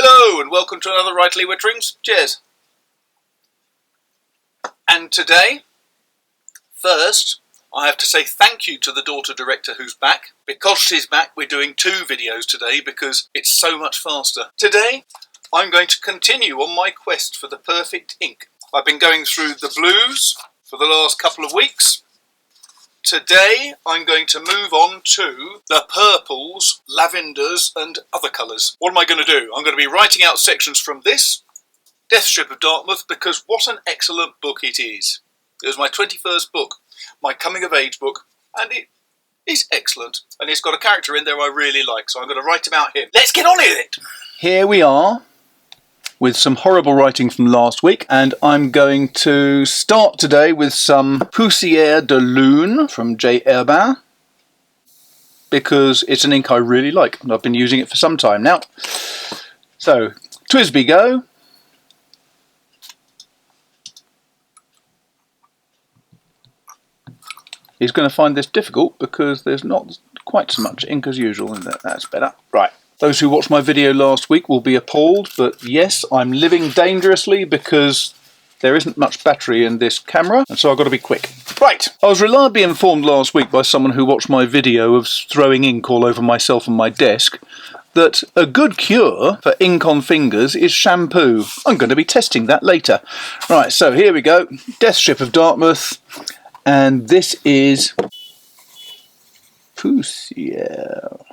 Hello and welcome to another Rightly Witterings. Cheers. And today, first, I have to say thank you to the daughter director who's back. Because she's back, we're doing 2 videos today because it's so much faster. Today, I'm going to continue on my quest for the perfect ink. I've been going through the blues for the last couple of weeks. Today, I'm going to move on to the purples, lavenders and other colours. What am I going to do? I'm going to be writing out sections from this, Death Strip of Dartmouth, because what an excellent book it is. It was my 21st book, my coming of age book, and it is excellent. And it's got a character in there I really like, so I'm going to write about him. Let's get on with it! Here we are, with some horrible writing from last week, and I'm going to start today with some Poussière de Lune from J. Herbin, because it's an ink I really like, and I've been using it for some time now. So, Twisby go. He's going to find this difficult because there's not quite so much ink as usual, and that's better. Right. Those who watched my video last week will be appalled, but yes, I'm living dangerously because there isn't much battery in this camera, and so I've got to be quick. Right, I was reliably informed last week by someone who watched my video of throwing ink all over myself and my desk that a good cure for ink on fingers is shampoo. I'm going to be testing that later. Right, so here we go. Death Strip of Dartmouth, and this is Poussière.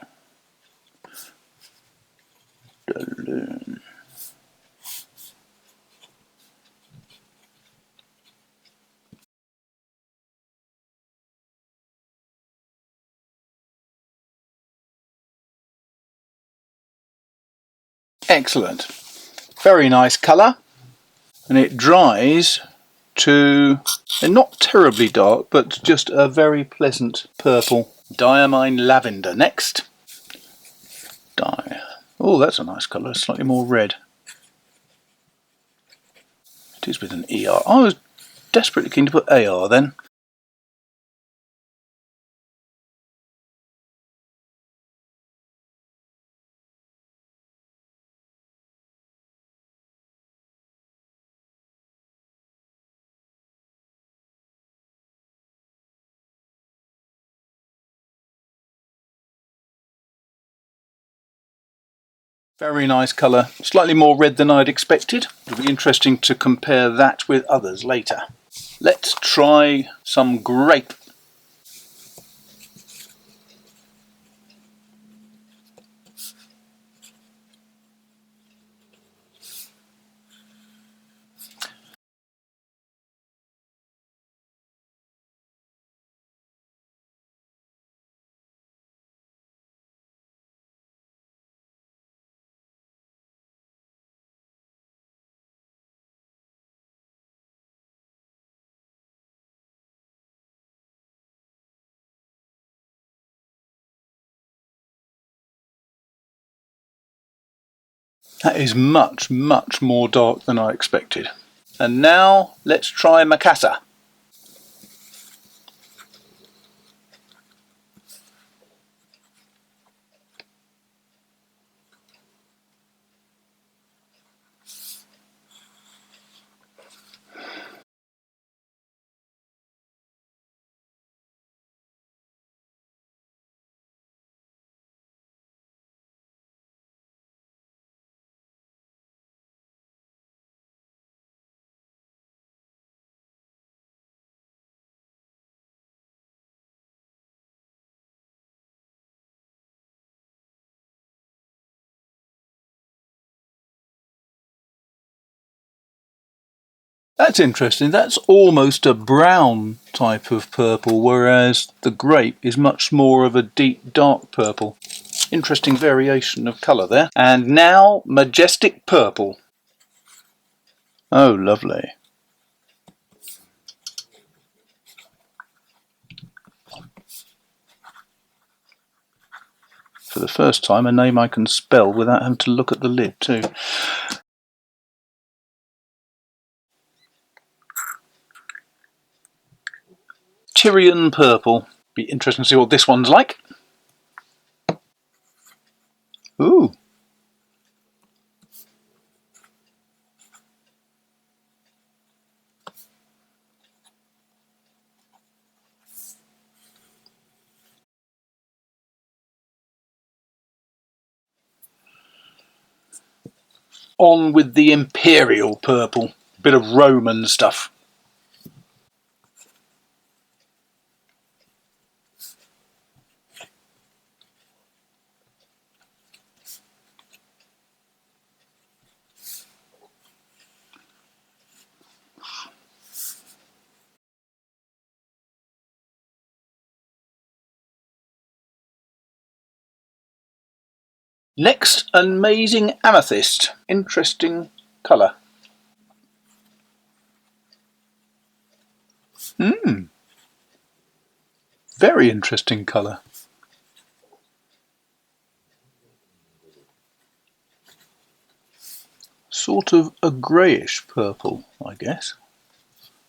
Excellent. Very nice colour, and it dries to not terribly dark, but just a very pleasant purple. Diamine lavender next. Oh, that's a nice colour, slightly more red. It is with an ER. I was desperately keen to put AR then. Very nice colour, slightly more red than I'd expected. It'll be interesting to compare that with others later. Let's try some grape. That is much, much more dark than I expected. And now let's try Macassar. That's interesting. That's almost a brown type of purple, whereas the grape is much more of a deep dark purple. Interesting variation of colour there. And now majestic purple. Oh, lovely. For the first time, a name I can spell without having to look at the lid too. Tyrian purple. Be interesting to see what this one's like. Ooh. On with the Imperial purple, bit of Roman stuff. Next, Amazing Amethyst. Interesting colour. Very interesting colour. Sort of a greyish purple, I guess,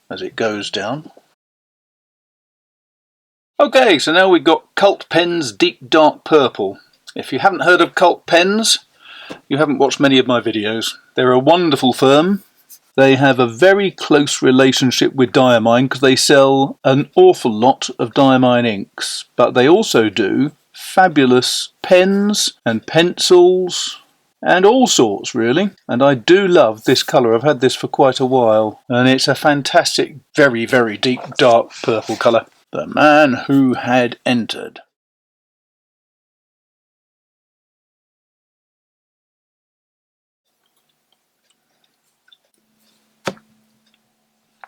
as it goes down. Okay, so now we've got Cult Pens Deep Dark Purple. If you haven't heard of Cult Pens, you haven't watched many of my videos. They're a wonderful firm. They have a very close relationship with Diamine because they sell an awful lot of Diamine inks, but they also do fabulous pens and pencils and all sorts, really. And I do love this colour. I've had this for quite a while, and it's a fantastic, very, very deep dark purple colour. The Man Who Had Entered.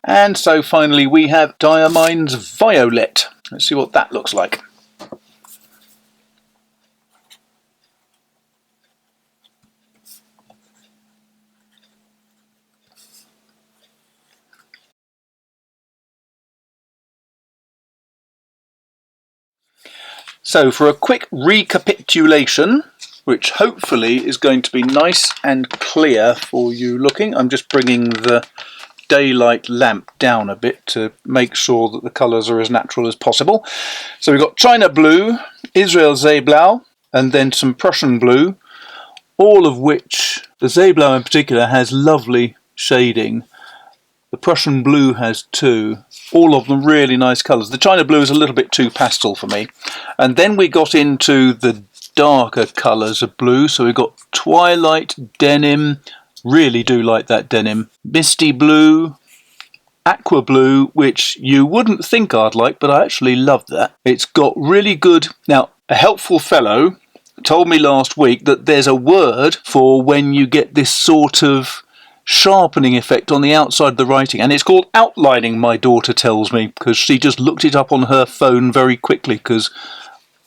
And so finally we have Diamine's Violet. Let's see what that looks like. So for a quick recapitulation, which hopefully is going to be nice and clear for you looking, I'm just bringing the daylight lamp down a bit to make sure that the colours are as natural as possible. So we've got China Blue, Israel Seeblau, and then some Prussian Blue, all of which, the Seeblau in particular, has lovely shading. The Prussian Blue has too. All of them really nice colours. The China Blue is a little bit too pastel for me. And then we got into the darker colours of blue. So we've got Twilight Denim. Really do like that denim. Misty Blue. Aqua Blue, which you wouldn't think I'd like, but I actually love that. It's got really good... Now, a helpful fellow told me last week that there's a word for when you get this sort of sharpening effect on the outside of the writing, and it's called outlining, my daughter tells me, because she just looked it up on her phone very quickly because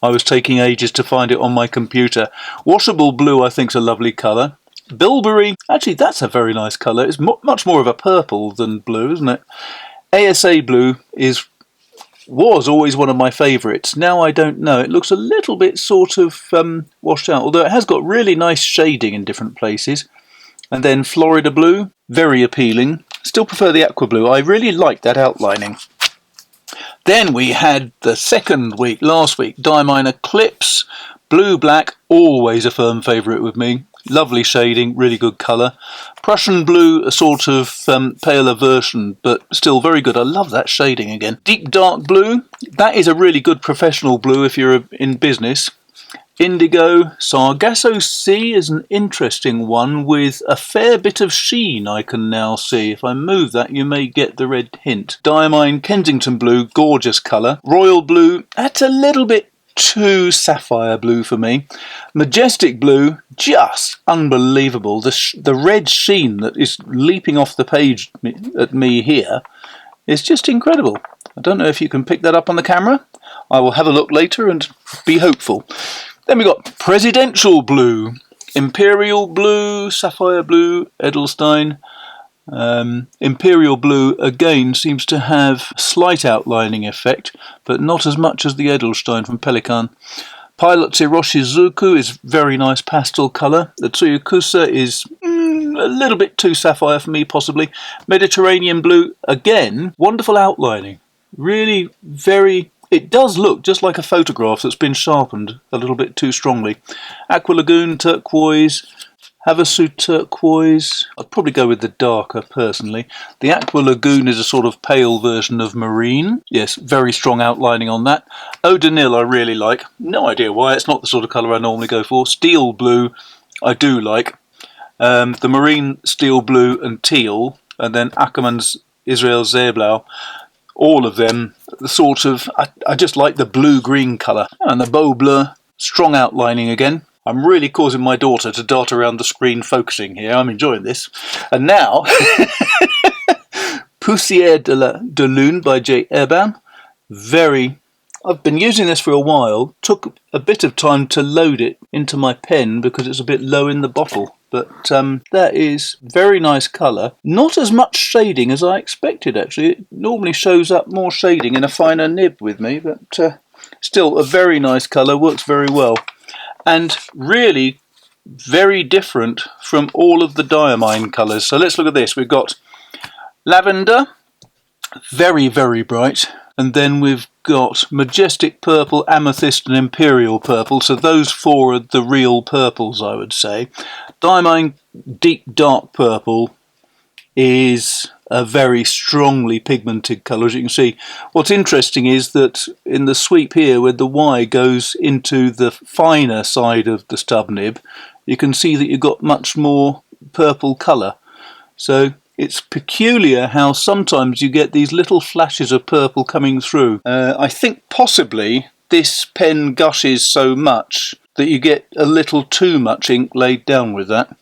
I was taking ages to find it on my computer. Washable Blue I think is a lovely colour. Bilberry, actually that's a very nice colour. It's much more of a purple than blue, isn't it? ASA Blue was always one of my favourites. Now I don't know. It looks a little bit sort of washed out, although it has got really nice shading in different places. And then Florida Blue, very appealing. Still prefer the Aqua Blue. I really like that outlining. Then we had the second week, last week, Diamine Eclipse. Blue Black, always a firm favourite with me. Lovely shading, really good colour. Prussian Blue, a sort of paler version, but still very good. I love that shading again. Deep Dark Blue, that is a really good professional blue if you're in business. Indigo. Sargasso Sea is an interesting one with a fair bit of sheen I can now see. If I move that you may get the red hint. Diamine Kensington Blue, gorgeous colour. Royal Blue, that's a little bit too sapphire blue for me. Majestic Blue, just unbelievable. The red sheen that is leaping off the page at me here is just incredible. I don't know if you can pick that up on the camera. I will have a look later and be hopeful. Then we got Presidential Blue, Imperial Blue, Sapphire Blue, Edelstein. Imperial Blue again seems to have a slight outlining effect, but not as much as the Edelstein from Pelikan. Pilot Hiroshizuku is very nice pastel colour. The Tsuyakusa is a little bit too sapphire for me possibly. Mediterranean Blue, again, wonderful outlining. Really very... It does look just like a photograph that's been sharpened a little bit too strongly. Aqua Lagoon Turquoise, Havasu Turquoise. I'd probably go with the darker personally. The Aqua Lagoon is a sort of pale version of Marine. Yes, very strong outlining on that. Eau de Nil I really like. No idea why, it's not the sort of colour I normally go for. Steel Blue I do like. the Marine Steel Blue and Teal, and then Ackermann's Israel Seeblau. All of them, the sort of, I just like the blue-green colour. And the Beau Bleu, strong outlining again. I'm really causing my daughter to dart around the screen focusing here. I'm enjoying this. And now, Poussière de Lune by J. Eban. I've been using this for a while. Took a bit of time to load it into my pen because it's a bit low in the bottle. But that is very nice colour. Not as much shading as I expected, actually. It normally shows up more shading in a finer nib with me, but still a very nice colour, works very well. And really very different from all of the Diamine colours. So let's look at this. We've got lavender, very, very bright. And then we've got majestic purple, amethyst and imperial purple. So those four are the real purples, I would say. Diamine deep dark purple is a very strongly pigmented colour, as you can see. What's interesting is that in the sweep here, where the Y goes into the finer side of the stub nib, you can see that you've got much more purple colour. So it's peculiar how sometimes you get these little flashes of purple coming through. I think possibly this pen gushes so much that you get a little too much ink laid down with that.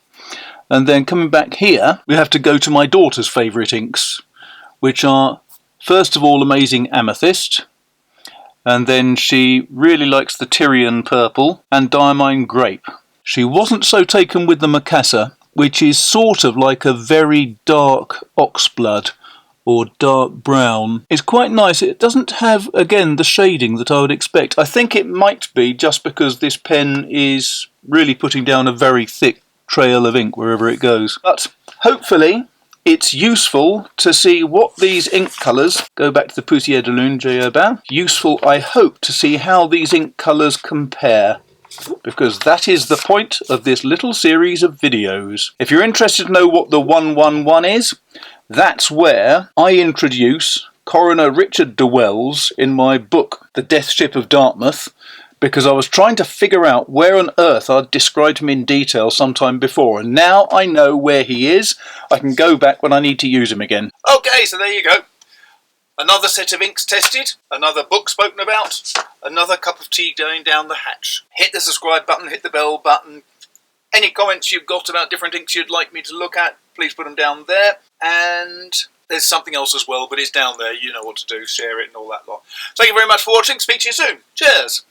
And then coming back here, we have to go to my daughter's favourite inks, which are, first of all, Amazing Amethyst, and then she really likes the Tyrian Purple and Diamine Grape. She wasn't so taken with the Macassar, which is sort of like a very dark oxblood or dark brown. It's quite nice. It doesn't have, again, the shading that I would expect. I think it might be just because this pen is really putting down a very thick trail of ink wherever it goes. But hopefully it's useful to see what these ink colours, go back to the Poussière de Lune J. Eban, useful, I hope, to see how these ink colours compare, because that is the point of this little series of videos. If you're interested to know what the 111 is, that's where I introduce Coroner Richard de Wells in my book, The Death Ship of Dartmouth, because I was trying to figure out where on earth I'd described him in detail sometime before, and now I know where he is. I can go back when I need to use him again. Okay, so there you go. Another set of inks tested, another book spoken about, another cup of tea going down the hatch. Hit the subscribe button, hit the bell button. Any comments you've got about different inks you'd like me to look at, please put them down there. And there's something else as well, but it's down there. You know what to do. Share it and all that lot. Thank you very much for watching. Speak to you soon. Cheers.